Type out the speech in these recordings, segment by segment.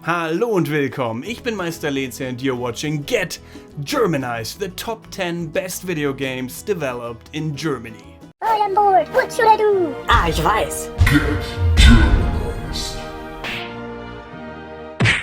Hallo und willkommen, ich bin Meister Leze and you're watching Get Germanized, the top 10 best video games developed in Germany. All on board, what should I do? Ich weiß. Get Germanized.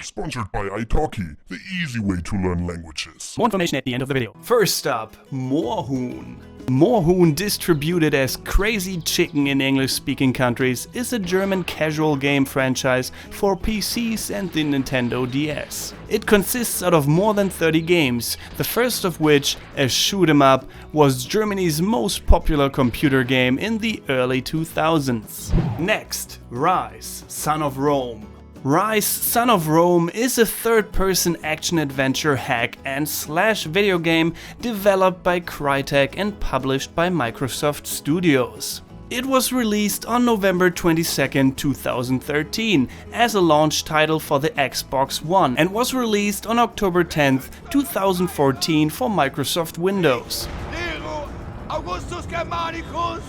Sponsored by italki, the easy way to learn languages. More information at the end of the video. First up, More Hoon. More Hoon, distributed as Crazy Chicken in English-speaking countries, is a German casual game franchise for PCs and the Nintendo DS. It consists out of more than 30 games, the first of which, a shoot 'em up, was Germany's most popular computer game in the early 2000s. Next, Ryse Son of Rome. Ryse Son of Rome is a third-person action-adventure hack and slash video game developed by Crytek and published by Microsoft Studios. It was released on November 22nd, 2013 as a launch title for the Xbox One and was released on October 10th, 2014 for Microsoft Windows. Nero Augustus Germanicus,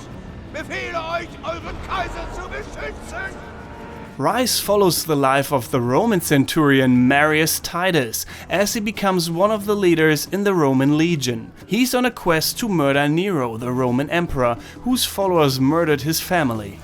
befehle euch, euren Kaiser zu beschützen! Ryse follows the life of the Roman centurion Marius Titus as he becomes one of the leaders in the Roman legion. He's on a quest to murder Nero, the Roman emperor, whose followers murdered his family.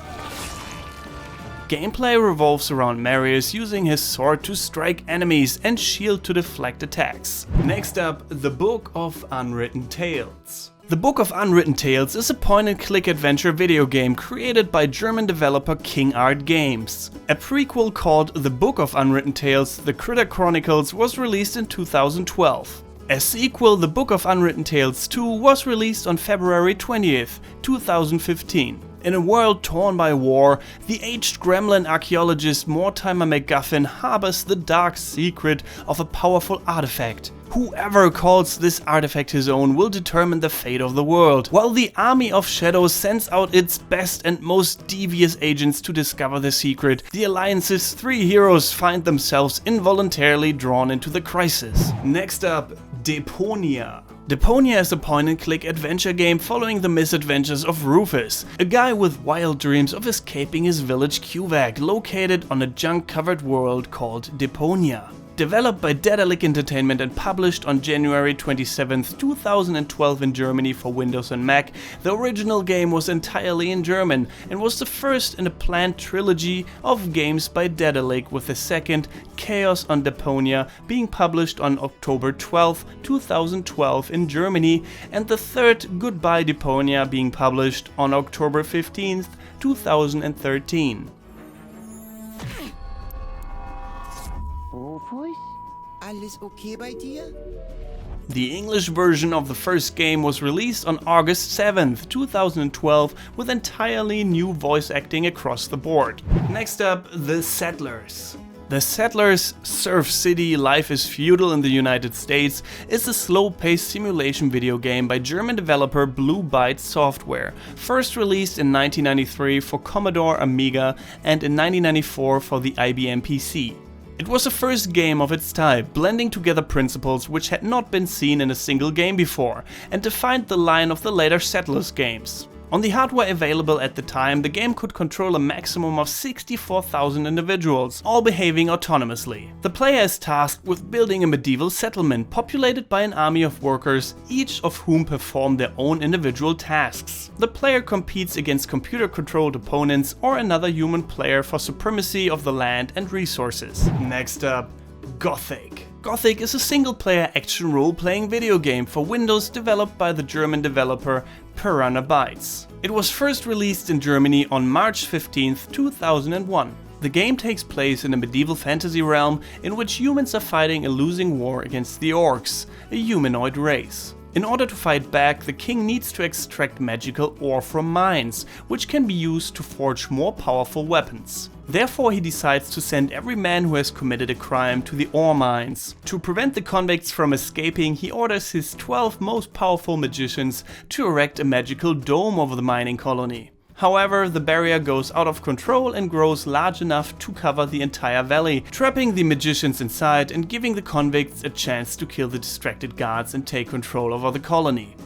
Gameplay revolves around Marius using his sword to strike enemies and shield to deflect attacks. Next up, the Book of Unwritten Tales. The Book of Unwritten Tales is a point-and-click adventure video game created by German developer King Art Games. A prequel called The Book of Unwritten Tales: The Critter Chronicles was released in 2012. A sequel, The Book of Unwritten Tales 2, was released on February 20th, 2015. In a world torn by war, the aged gremlin archaeologist Mortimer MacGuffin harbors the dark secret of a powerful artifact. Whoever calls this artifact his own will determine the fate of the world, while the Army of Shadows sends out its best and most devious agents to discover the secret. The Alliance's three heroes find themselves involuntarily drawn into the Crysis. Next up, Deponia. Deponia is a point-and-click adventure game following the misadventures of Rufus, a guy with wild dreams of escaping his village Qvac, located on a junk-covered world called Deponia. Developed by Daedalic Entertainment and published on January 27, 2012 in Germany for Windows and Mac, the original game was entirely in German and was the first in a planned trilogy of games by Daedalic, with the second, Chaos on Deponia, being published on October 12, 2012 in Germany, and the third, Goodbye Deponia, being published on October 15, 2013. Alles okay bei dir? The English version of the first game was released on August 7th, 2012 with entirely new voice acting across the board. Next up, The Settlers. The Settlers, Surf City, Life is Feudal in the United States is a slow-paced simulation video game by German developer Blue Byte Software, first released in 1993 for Commodore Amiga and in 1994 for the IBM PC. It was the first game of its type, blending together principles which had not been seen in a single game before, and defined the line of the later Settlers games. On the hardware available at the time, the game could control a maximum of 64,000 individuals, all behaving autonomously. The player is tasked with building a medieval settlement populated by an army of workers, each of whom perform their own individual tasks. The player competes against computer-controlled opponents or another human player for supremacy of the land and resources. Next up, Gothic. Gothic is a single-player action role-playing video game for Windows developed by the German developer Piranha Bytes. It was first released in Germany on March 15, 2001. The game takes place in a medieval fantasy realm in which humans are fighting a losing war against the orcs, a humanoid race. In order to fight back, the king needs to extract magical ore from mines, which can be used to forge more powerful weapons. Therefore, he decides to send every man who has committed a crime to the ore mines. To prevent the convicts from escaping, he orders his 12 most powerful magicians to erect a magical dome over the mining colony. However, the barrier goes out of control and grows large enough to cover the entire valley, trapping the magicians inside and giving the convicts a chance to kill the distracted guards and take control over the colony.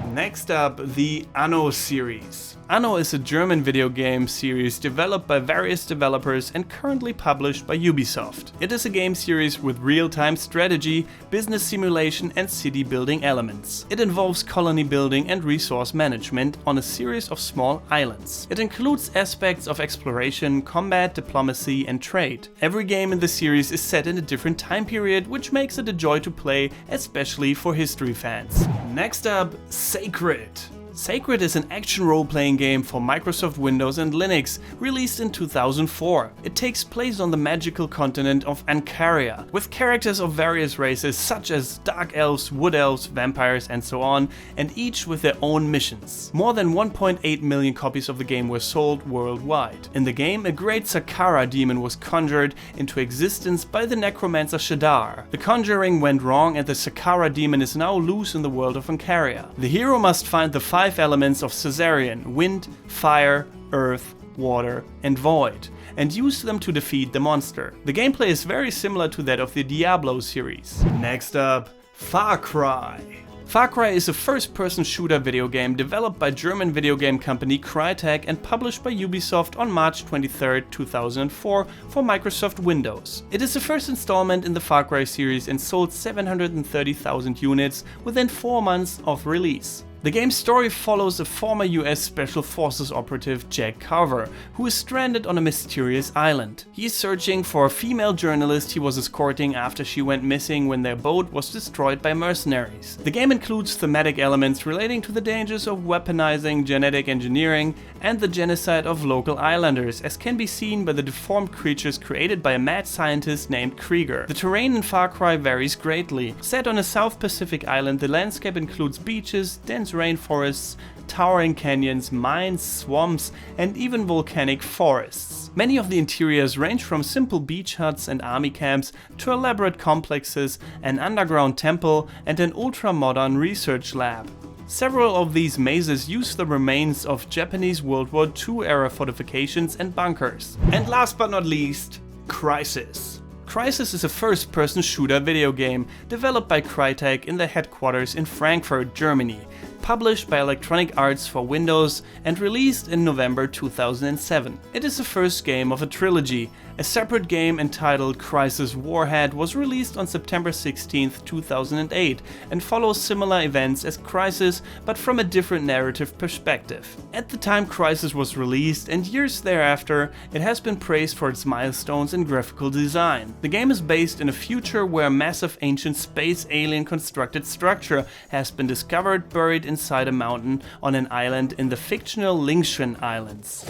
Next up, the Anno series. Anno is a German video game series developed by various developers and currently published by Ubisoft. It is a game series with real-time strategy, business simulation and city building elements. It involves colony building and resource management on a series of small islands. It includes aspects of exploration, combat, diplomacy and trade. Every game in the series is set in a different time period, which makes it a joy to play, especially for history fans. Next up, Sacred. Sacred is an action role-playing game for Microsoft Windows and Linux, released in 2004. It takes place on the magical continent of Ancaria, with characters of various races such as dark elves, wood elves, vampires and so on, and each with their own missions. More than 1.8 million copies of the game were sold worldwide. In the game, a great Sakara demon was conjured into existence by the necromancer Shadar. The conjuring went wrong and the Sakara demon is now loose in the world of Ancaria. The hero must find the 5 elements of Caesarion: wind, fire, earth, water and void, and use them to defeat the monster. The gameplay is very similar to that of the Diablo series. Next up, Far Cry. Far Cry is a first-person shooter video game developed by German video game company Crytek and published by Ubisoft on March 23, 2004 for Microsoft Windows. It is the first installment in the Far Cry series and sold 730,000 units within 4 months of release. The game's story follows a former US Special Forces operative, Jack Carver, who is stranded on a mysterious island. He is searching for a female journalist he was escorting after she went missing when their boat was destroyed by mercenaries. The game includes thematic elements relating to the dangers of weaponizing genetic engineering and the genocide of local islanders, as can be seen by the deformed creatures created by a mad scientist named Krieger. The terrain in Far Cry varies greatly. Set on a South Pacific island, the landscape includes beaches, dense rainforests, towering canyons, mines, swamps, and even volcanic forests. Many of the interiors range from simple beach huts and army camps to elaborate complexes, an underground temple, and an ultra-modern research lab. Several of these mazes use the remains of Japanese World War II era fortifications and bunkers. And last but not least, Crysis. Crysis is a first-person shooter video game developed by Crytek in their headquarters in Frankfurt, Germany, published by Electronic Arts for Windows and released in November 2007. It is the first game of a trilogy. A separate game entitled Crysis Warhead was released on September 16, 2008 and follows similar events as Crysis but from a different narrative perspective. At the time Crysis was released and years thereafter, it has been praised for its milestones in graphical design. The game is based in a future where a massive ancient space alien constructed structure has been discovered buried inside a mountain on an island in the fictional Lingshan Islands.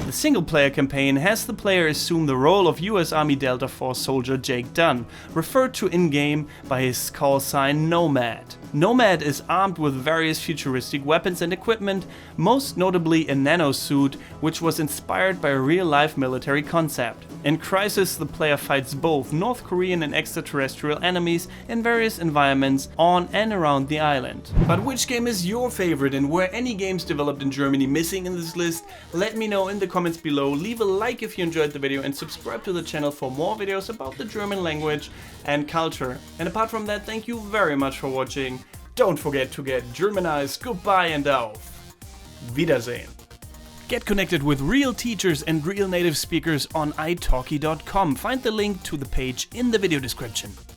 The single-player campaign has the player assume the role of US Army Delta Force soldier Jake Dunn, referred to in-game by his call sign Nomad. Nomad is armed with various futuristic weapons and equipment, most notably a nanosuit, which was inspired by a real-life military concept. In Crysis, the player fights both North Korean and extraterrestrial enemies in various environments on and around the island. But which game is your favorite, and were any games developed in Germany missing in this list? Let me know in the comments below, leave a like if you enjoyed the video and subscribe to the channel for more videos about the German language and culture. And apart from that, thank you very much for watching. Don't forget to get Germanized. Goodbye and auf Wiedersehen. Get connected with real teachers and real native speakers on italki.com. Find the link to the page in the video description.